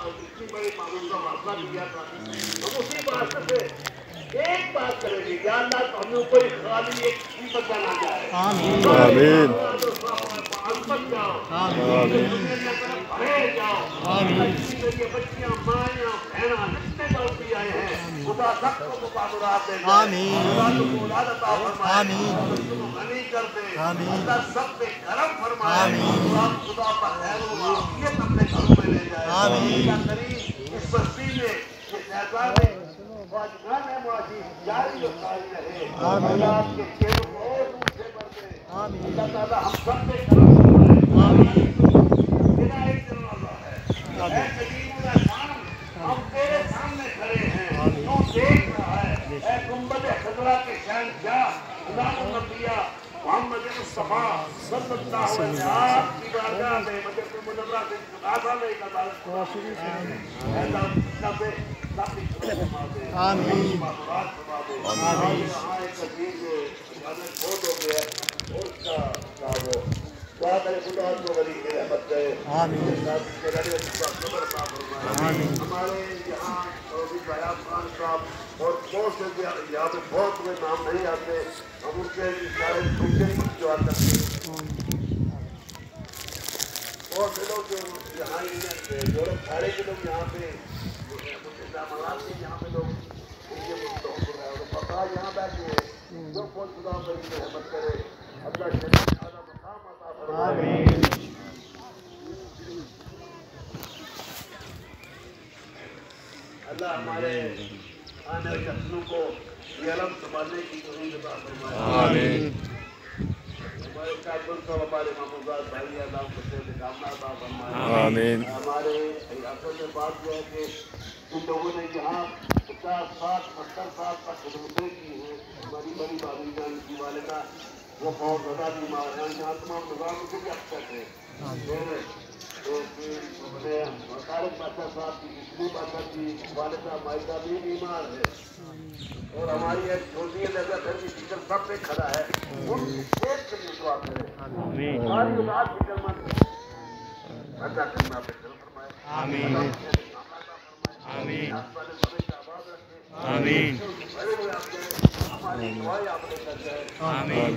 इतनी बड़ी मामूल का वास्ता दिया था, हम उसी वास्ते से एक बात करेंगे कि अल्लाह तो हमें कोई खाली एक ही बचा ना जाए। आमीन आमीन। बच्चियां माया बहना जितने लोग भी आए हैं खुदा सबको मुबारक दे, गनी कर दे, अल्लाह सब पे करम फरमाए, खुदा पर खैर अपने घरों में ले जाए। इस बस्ती में ये शहजाद में वाजिबान है मुआजी जारी और सारी रहे, अल्लाह आपके चेहरों को और दूर से बढ़ते, अल्लाह ताला हम सब पे करम फरमाए। मेरा एक जनाजा है, ऐ करीमुल रहमान, हम तेरे सामने खड़े हैं, तू देख रहा है, ऐ गुंबद खजरा के शहंशाह इमामुल अंबिया मोहम्मद मुस्तफा सल्लल्लाहु अलैहि वसल्लम की बारगाह में मदद मुनव्वरा से जुगासा ले इबादत आमीन आमीन। यहाँ एक अजीब अचानक बहुत हो गया और उसका वो दुआ करे खुदा को वली की रहमत करे आमीन। हमारे यहाँ चौधरी बयास खान साहब और बहुत से यहाँ पे बहुत कोई नाम नहीं आते, हम उनके सारे फंक्शन जो आते हैं और लोग जो यहाँ यूरोप सारे के लोग यहाँ पे यहाँ पे लोग पता यहाँ बैठे हैं, जो बहुत खुदा पर रहमत करे, अल्लाह आमीन। अल्लाह हमारे आने वाली नस्लों को ये अलम संभालने की तौफीक अता फरमाए आमीन। हमारे काबुल को हमारे महबूबात भाई अल्लाह को से कामना अता फरमाए आमीन। हमारे असल में बात यह है कि उन लोगों ने यहाँ 50-60-70 साल तक खिदमतें की हैं। हमारी बड़ी भाभी जान की वालिदा वो बहुत ज़्यादा बीमार हैं, यहाँ तमाम निज़ाम के भी अक्सर थे। तारिक बादशाह साहब की पिछली बादशाह की वालिदा मायदा भी बीमार है और हमारी एक छोटी लगा घर की फिक्र सब पे खड़ा है, उन एक के लिए दुआ करें सारी औलाद फिक्रमंद अदा करना पे फरमाए आमीन आमीन आमीन। हमारी दुआ आपने कर जाए आमीन।